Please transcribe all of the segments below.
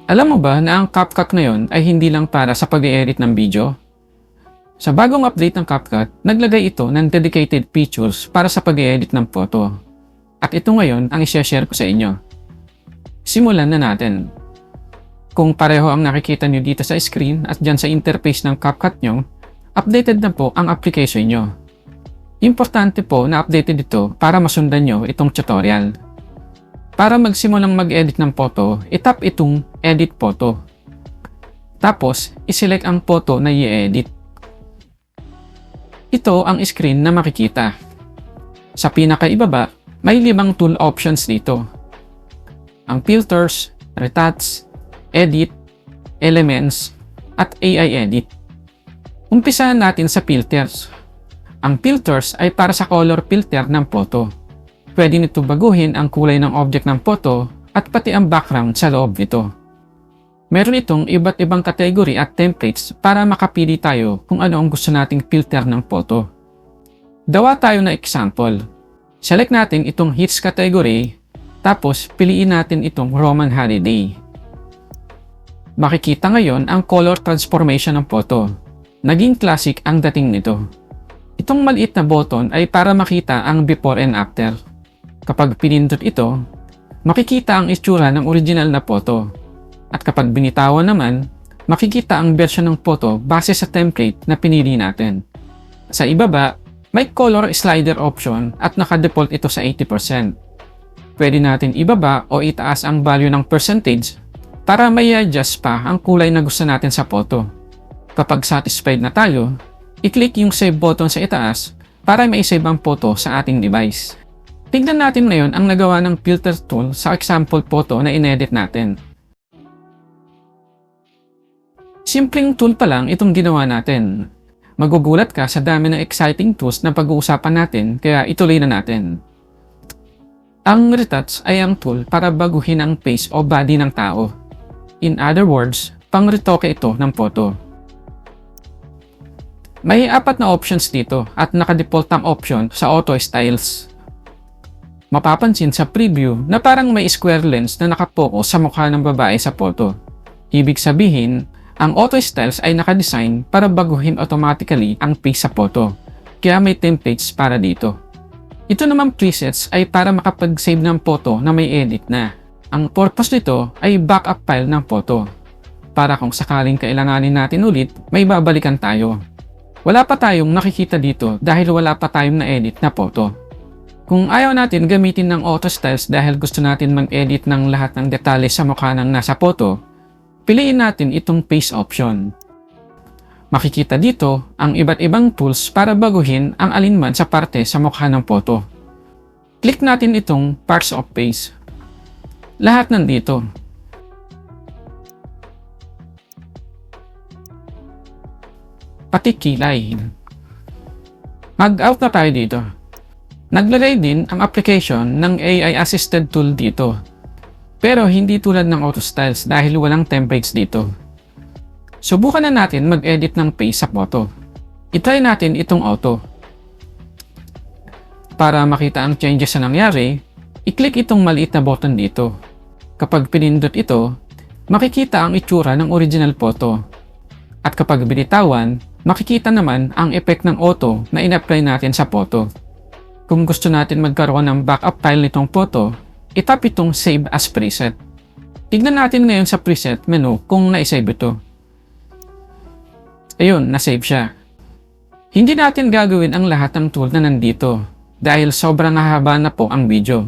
Alam mo ba na ang CapCut ngayon ay hindi lang para sa pag-i-edit ng video? Sa bagong update ng CapCut, naglagay ito ng dedicated features para sa pag-i-edit ng photo. At ito ngayon ang i-share ko sa inyo. Simulan na natin. Kung pareho ang nakikita nyo dito sa screen at dyan sa interface ng CapCut nyo, updated na po ang application nyo. Importante po na updated ito para masundan nyo itong tutorial. Para magsimulang mag-edit ng photo, itap itong Edit Photo. Tapos, iselect ang photo na i-edit. Ito ang screen na makikita. Sa pinakaibaba, may 5 tool options dito. Ang Filters, Retouch, Edit, Elements, at AI Edit. Umpisahan natin sa Filters. Ang Filters ay para sa color filter ng photo. Pwede nito baguhin ang kulay ng object ng photo at pati ang background sa loob nito. Meron itong iba't ibang category at templates para makapili tayo kung ano ang gusto nating filter ng photo. Gawa tayo na example. Select natin itong Hits category, tapos piliin natin itong Roman Holiday. Makikita ngayon ang color transformation ng photo. Naging classic ang dating nito. Itong maliit na button ay para makita ang before and after. Kapag pinindot ito, makikita ang itsura ng original na photo. At kapag binitawan naman, makikita ang version ng photo base sa template na pinili natin. Sa ibaba, may color slider option at naka-default ito sa 80%. Pwede natin ibaba o itaas ang value ng percentage para may adjust pa ang kulay na gusto natin sa photo. Kapag satisfied na tayo, i-click yung save button sa itaas para mai-save ang photo sa ating device. Tignan natin ngayon ang nagawa ng filter tool sa example photo na inedit natin. Simpleng tool pa lang itong ginawa natin. Magugulat ka sa dami ng exciting tools na pag-uusapan natin kaya ituloy na natin. Ang retouch ay ang tool para baguhin ang face o body ng tao. In other words, pang-retoke ito ng photo. May 4 na options dito at naka-default ang option sa auto styles. Mapapansin sa preview na parang may square lens na nakapokus sa mukha ng babae sa photo. Ibig sabihin, ang auto styles ay nakadesign para baguhin automatically ang face sa photo, kaya may templates para dito. Ito namang presets ay para makapag-save ng photo na may edit na. Ang purpose nito ay backup file ng photo, para kung sakaling kailanganin natin ulit, may babalikan tayo. Wala pa tayong nakikita dito dahil wala pa tayong na-edit na photo. Kung ayaw natin gamitin ng auto styles dahil gusto natin mag-edit ng lahat ng detalye sa mukha ng nasa photo, piliin natin itong face option. Makikita dito ang iba't ibang tools para baguhin ang alinman sa parte sa mukha ng photo. Click natin itong parts of face. Lahat nandito. Pati kilay. Mag-out na tayo dito. Naglagay din ang application ng AI assisted tool dito. Pero hindi tulad ng auto styles dahil walang templates dito. Subukan na natin mag-edit ng face sa photo. I-try natin itong auto. Para makita ang changes na nangyari, i-click itong maliit na button dito. Kapag pinindot ito, makikita ang itsura ng original photo. At kapag binitawan, makikita naman ang effect ng auto na in-apply natin sa photo. Kung gusto natin magkaroon ng backup file nitong photo, itap itong Save as Preset. Tignan natin ngayon sa preset menu kung na-save ito. Ayun, na-save siya. Hindi natin gagawin ang lahat ng tool na nandito dahil sobrang hahaba na po ang video.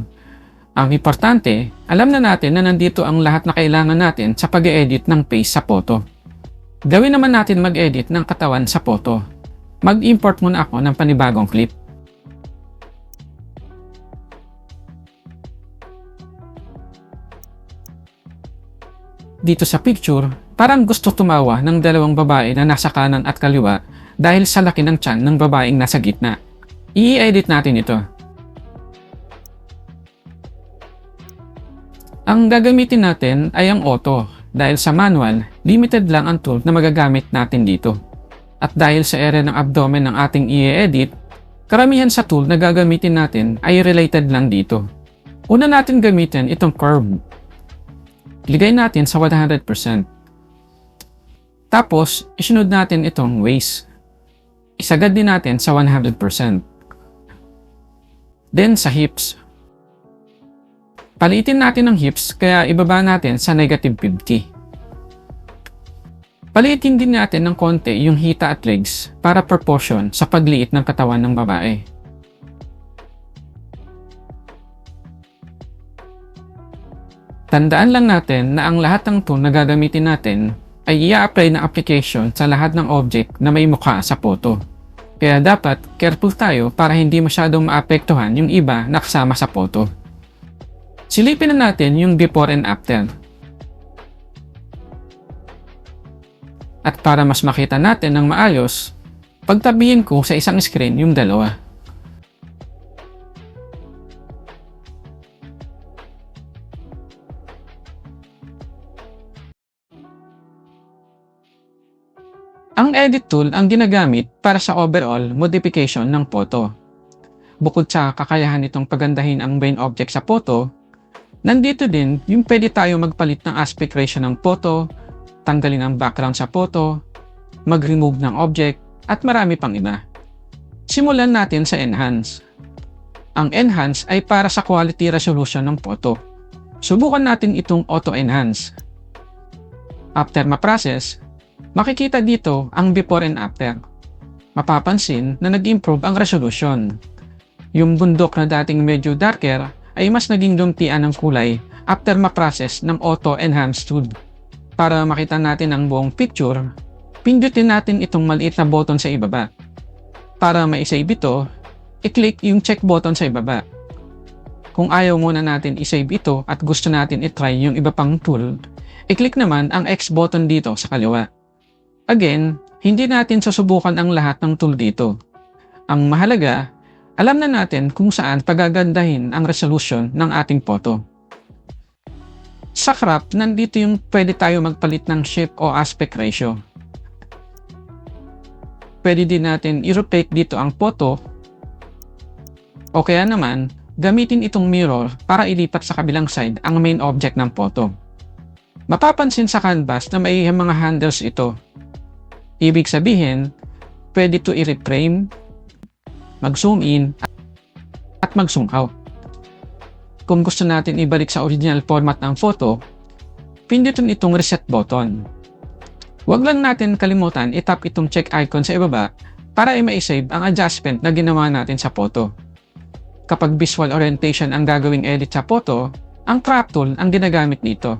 Ang importante, alam na natin na nandito ang lahat na kailangan natin sa pag-edit ng face sa photo. Gawin naman natin mag-edit ng katawan sa photo. Mag-import muna ako ng panibagong clip. Dito sa picture, parang gusto tumawa ng 2 babae na nasa kanan at kaliwa dahil sa laki ng tiyan ng babaeng nasa gitna. I-edit natin ito. Ang gagamitin natin ay ang auto dahil sa manual, limited lang ang tool na magagamit natin dito. At dahil sa area ng abdomen ng ating i-edit, karamihan sa tool na gagamitin natin ay related lang dito. Una natin gamitin itong curve. Ligay natin sa 100%. Tapos, isunod natin itong waist. Isagad din natin sa 100%. Then sa hips. Paliitin natin ang hips kaya ibaba natin sa -50. Paliitin din natin ng konti yung hita at legs para proportion sa pagliit ng katawan ng babae. Tandaan lang natin na ang lahat ng tool na gagamitin natin ay i-apply na application sa lahat ng object na may mukha sa photo. Kaya dapat careful tayo para hindi masyadong maapektuhan yung iba na kasama sa photo. Silipin na natin yung before and after. At para mas makita natin ng maayos, pagtabihin ko sa isang screen yung dalawa. Ang edit tool ang ginagamit para sa overall modification ng photo. Bukod sa kakayahan nitong pagandahin ang main object sa photo, nandito din yung pwede tayo magpalit ng aspect ratio ng photo, tanggalin ang background sa photo, mag-remove ng object, at marami pang iba. Simulan natin sa enhance. Ang enhance ay para sa quality resolution ng photo. Subukan natin itong auto-enhance. After ma-process, makikita dito ang before and after. Mapapansin na nag-improve ang resolution. Yung bundok na dating medyo darker ay mas naging lumpian ng kulay after ma-process ng auto-enhance tool. Para makita natin ang buong picture, pindutin natin itong maliit na button sa ibaba. Para ma-save ito, i-click yung check button sa ibaba. Kung ayaw muna natin i-save ito at gusto natin i-try yung iba pang tool, i-click naman ang X button dito sa kaliwa. Again, hindi natin susubukan ang lahat ng tool dito. Ang mahalaga, alam na natin kung saan pagagandahin ang resolution ng ating photo. Sa crop, nandito yung pwede tayo magpalit ng shape o aspect ratio. Pwede din natin i-rotate dito ang photo o kaya naman, gamitin itong mirror para ilipat sa kabilang side ang main object ng photo. Mapapansin sa canvas na may mga handles ito. Ibig sabihin, pwede ito i-reframe, mag-zoom in, at mag-zoom out. Kung gusto natin ibalik sa original format ng photo, pindutin itong reset button. Huwag lang natin kalimutan i-tap itong check icon sa ibaba para i-save ang adjustment na ginawa natin sa photo. Kapag visual orientation ang gagawing edit sa photo, ang crop tool ang ginagamit dito.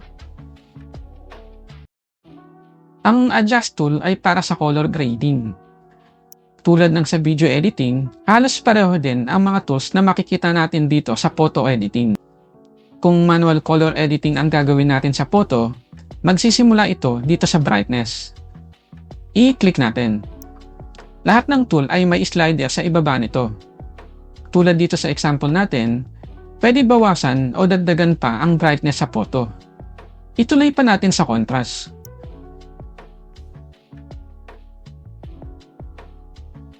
Ang adjust tool ay para sa color grading. Tulad ng sa video editing, halos pareho din ang mga tools na makikita natin dito sa photo editing. Kung manual color editing ang gagawin natin sa photo, magsisimula ito dito sa brightness. I-click natin. Lahat ng tool ay may slider sa ibaba nito. Tulad dito sa example natin, pwede bawasan o dagdagan pa ang brightness sa photo. Ituloy pa natin sa contrast.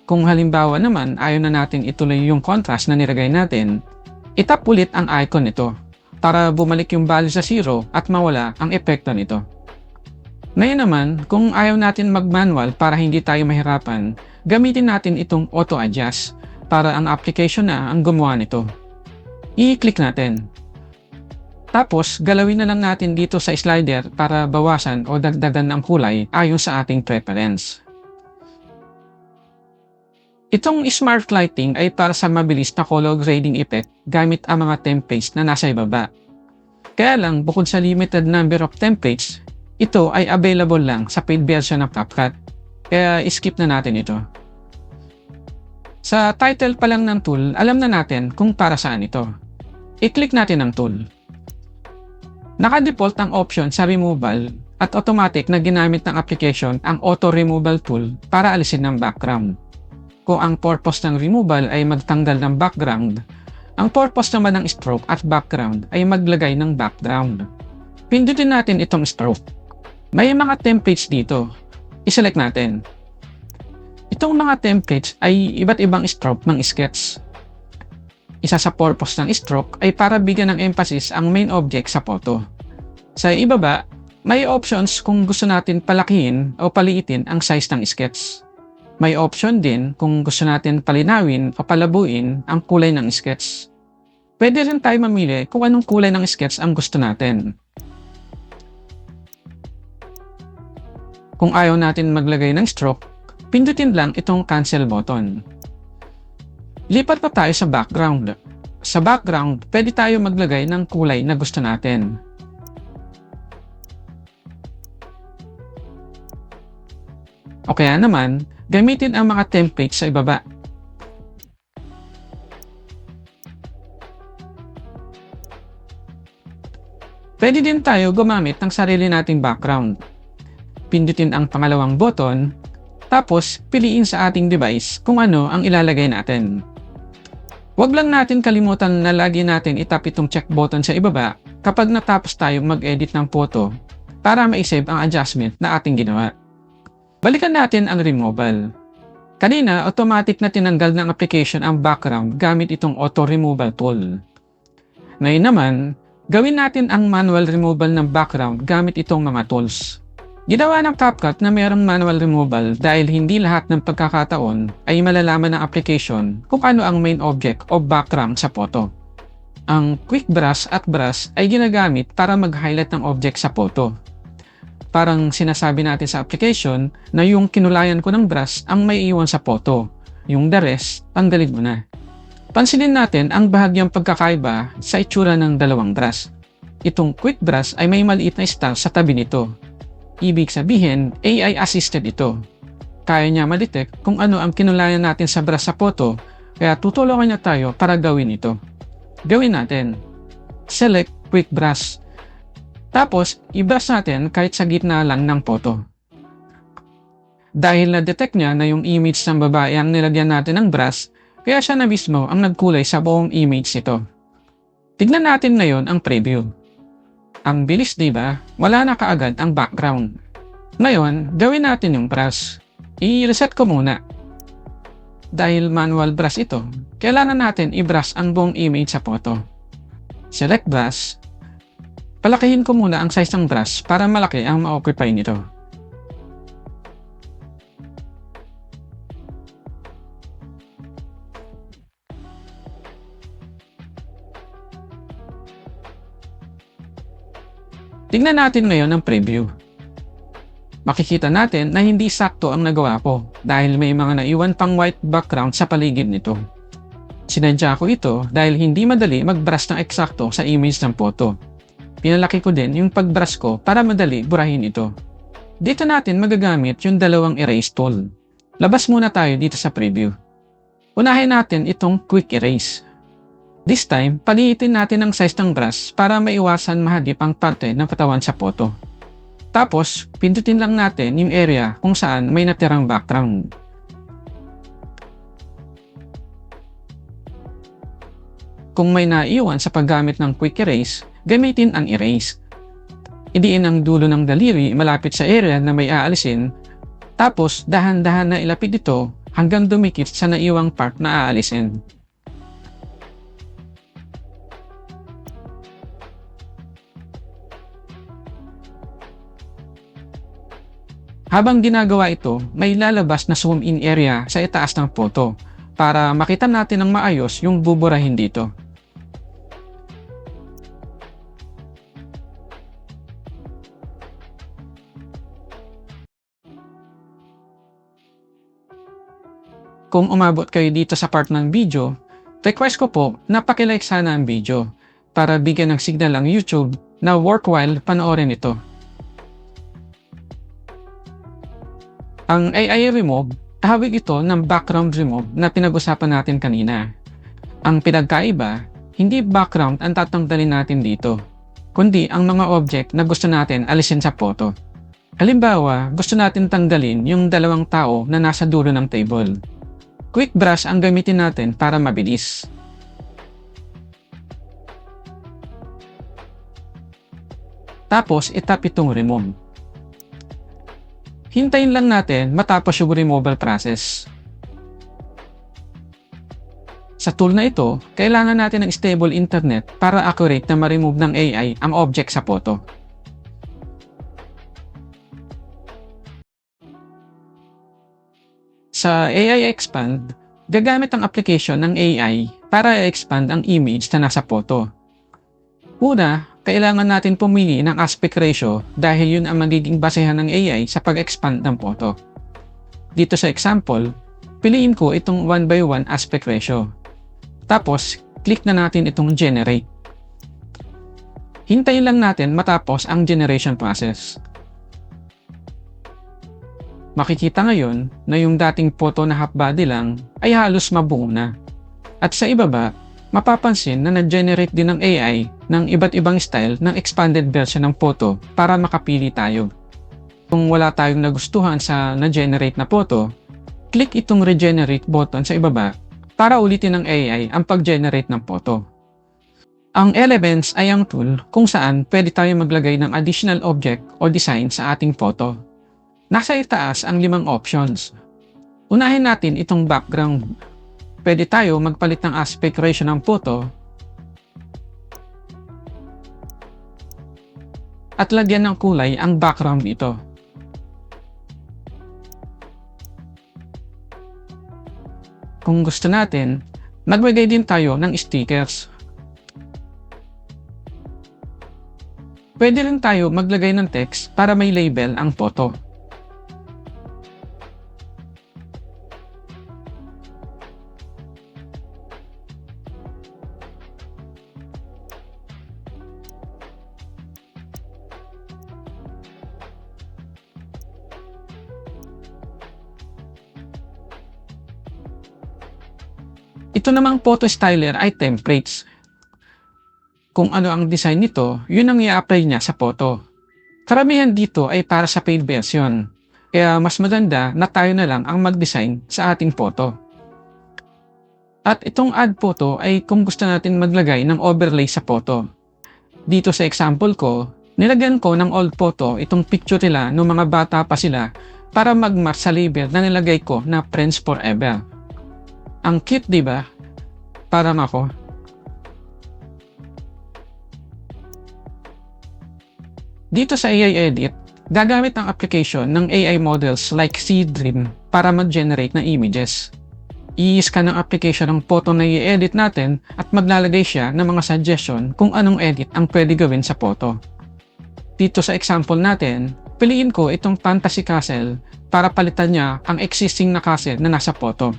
Kung halimbawa naman ayaw na natin ituloy yung contrast na nilagay natin, itap ulit ang icon nito para bumalik yung value sa 0 at mawala ang epekto nito. Ngayon naman, kung ayaw natin mag-manual para hindi tayo mahirapan, gamitin natin itong auto-adjust para ang application na ang gumawa nito. I-click natin. Tapos, galawin na lang natin dito sa slider para bawasan o dagdagan ang kulay ayon sa ating preference. Itong smart lighting ay para sa mabilis na color grading effect gamit ang mga templates na nasa ibaba. Kaya lang, bukod sa limited number of templates, ito ay available lang sa paid version ng CapCut. Kaya skip na natin ito. Sa title pa lang ng tool, alam na natin kung para saan ito. I-click natin ang tool. Naka-default ang option sa removal at automatic na ginamit ng application ang auto removal tool para alisin ng background. Kung ang purpose ng removal ay magtanggal ng background, ang purpose naman ng stroke at background ay maglagay ng background. Pindutin natin itong stroke. May mga templates dito. I-select natin. Itong mga templates ay iba't ibang stroke ng sketch. Isa sa purpose ng stroke ay para bigyan ng emphasis ang main object sa photo. Sa ibaba, may options kung gusto natin palakihin o paliitin ang size ng sketch. May option din kung gusto natin palinawin o palabuin ang kulay ng sketch. Pwede rin tayo mamili kung anong kulay ng sketch ang gusto natin. Kung ayaw natin maglagay ng stroke, pindutin lang itong cancel button. Lipat pa tayo sa background. Sa background, pwede tayo maglagay ng kulay na gusto natin. O kaya naman, gamitin ang mga templates sa ibaba. Pwede din tayo gumamit ng sarili nating background. Pindutin ang pangalawang button, tapos piliin sa ating device kung ano ang ilalagay natin. Huwag lang natin kalimutan na lagi natin itap itong check button sa ibaba kapag natapos tayo mag-edit ng photo para ma-save ang adjustment na ating ginawa. Balikan natin ang removal. Kanina, automatic na tinanggal ng application ang background gamit itong auto removal tool. Ngayon naman, gawin natin ang manual removal ng background gamit itong mga tools. Ginawa ng CapCut na mayroong manual removal dahil hindi lahat ng pagkakataon ay malalaman ng application kung ano ang main object o background sa photo. Ang quick brush at brush ay ginagamit para mag-highlight ng object sa photo. Parang sinasabi natin sa application na yung kinulayan ko ng brush ang may iwan sa photo. Yung the rest, tanggalin mo na. Pansinin natin ang bahagyang pagkakaiba sa itsura ng dalawang brush. Itong quick brush ay may maliit na star sa tabi nito. Ibig sabihin, AI-assisted ito. Kaya niya ma-detect kung ano ang kinulayan natin sa brush sa photo, kaya tutulungan niya tayo para gawin ito. Gawin natin. Select quick brush. Tapos, i-brush natin kahit sa gitna lang ng photo. Dahil na-detect niya na yung image ng babae ang nilagyan natin ng brush, kaya siya na mismo ang nagkulay sa buong image nito. Tignan natin ngayon ang preview. Ang bilis, diba? Wala na kaagad ang background. Ngayon, gawin natin yung brush. I-reset ko muna. Dahil manual brush ito, kailangan natin i-brush ang buong image sa photo. Select brush. Palakihin ko muna ang size ng brush para malaki ang ma-occupy nito. Tingnan natin ngayon ang preview. Makikita natin na hindi sakto ang nagawa ko dahil may mga naiwan pang white background sa paligid nito. Sinadya ko ito dahil hindi madali mag-brush ng eksakto sa image ng photo. Pinalaki ko din yung pag-brush ko para madali burahin ito. Dito natin magagamit yung dalawang erase tool. Labas muna tayo dito sa preview. Unahin natin itong quick erase. This time, paliitin natin ang size ng brush para maiwasan mahagip ang parte ng katawan sa photo. Tapos, pindutin lang natin yung area kung saan may natirang background. Kung may naiwan sa paggamit ng quick erase, gamitin ang erase. Idiin ang dulo ng daliri malapit sa area na may aalisin, tapos dahan-dahan na ilapit ito hanggang dumikit sa naiwang part na aalisin. Habang ginagawa ito, may lalabas na zoom in area sa itaas ng photo para makita natin ng maayos yung buburahin dito. Kung umabot kayo dito sa part ng video, request ko po na pakilike sana ang video para bigyan ng signal ang YouTube na worthwhile panoorin ito. Ang AI remove, tawag ito ng background remove na pinag-usapan natin kanina. Ang pinagkaiba, hindi background ang tatanggalin natin dito, kundi ang mga object na gusto natin alisin sa photo. Halimbawa, gusto natin tanggalin yung dalawang tao na nasa dulo ng table. Quick brush ang gamitin natin para mabilis. Tapos, itap itong remove. Hintayin lang natin matapos yung removal process. Sa tool na ito, kailangan natin ng stable internet para accurate na ma-remove ng AI ang object sa photo. Sa AI Expand, gagamit ang application ng AI para i-expand ang image na nasa photo. Una, kailangan natin pumili ng aspect ratio dahil yun ang magiging basehan ng AI sa pag-expand ng photo. Dito sa example, piliin ko itong 1:1 aspect ratio. Tapos, click na natin itong generate. Hintayin lang natin matapos ang generation process. Makikita ngayon na yung dating photo na half body lang ay halos mabuo na. At sa ibaba, mapapansin na na-generate din ng AI ng iba't ibang style ng expanded version ng photo para makapili tayo. Kung wala tayong nagustuhan sa na-generate na photo, click itong regenerate button sa ibaba para ulitin ng AI ang pag-generate ng photo. Ang elements ay ang tool kung saan pwede tayo maglagay ng additional object o design sa ating photo. Nasa itaas ang 5 options. Unahin natin itong background. Pwede tayo magpalit ng aspect ratio ng photo at lagyan ng kulay ang background ito. Kung gusto natin, maglagay din tayo ng stickers. Pwede rin tayo maglagay ng text para may label ang photo. Ito namang photo styler ay templates. Kung ano ang design nito, yun ang i-apply niya sa photo. Karamihan dito ay para sa paid version, kaya mas maganda na tayo na lang ang mag-design sa ating photo. At itong add photo ay kung gusto natin maglagay ng overlay sa photo. Dito sa example ko, nilagyan ko ng old photo itong picture nila nung mga bata pa sila para mag-match sa label na nilagay ko na Friends Forever. Ang cute, di ba? Parang ako. Dito sa AI Edit, gagamit ang application ng AI models like Seedream para mag-generate ng images. I-scan ang application ng photo na i-edit natin at maglalagay siya ng mga suggestion kung anong edit ang pwede gawin sa photo. Dito sa example natin, piliin ko itong fantasy castle para palitan niya ang existing na castle na nasa photo.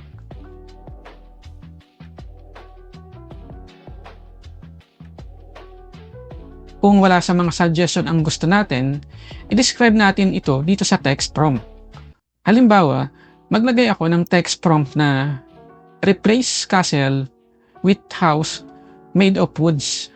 Kung wala sa mga suggestion ang gusto natin, i-describe natin ito dito sa text prompt. Halimbawa, maglagay ako ng text prompt na replace castle with house made of woods.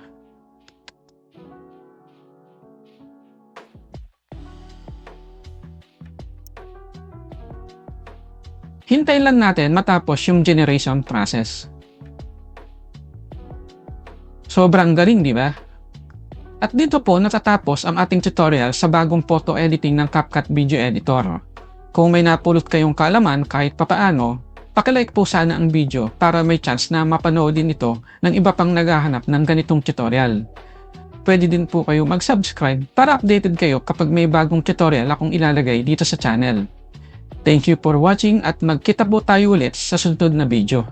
Hintayin lang natin matapos yung generation process. Sobrang galing, di ba? At dito po natatapos ang ating tutorial sa bagong photo editing ng CapCut Video Editor. Kung may napulot kayong kaalaman kahit papaano, pakilike po sana ang video para may chance na mapanood din ito ng iba pang naghahanap ng ganitong tutorial. Pwede din po kayo mag-subscribe para updated kayo kapag may bagong tutorial akong ilalagay dito sa channel. Thank you for watching at magkita po tayo ulit sa susunod na video.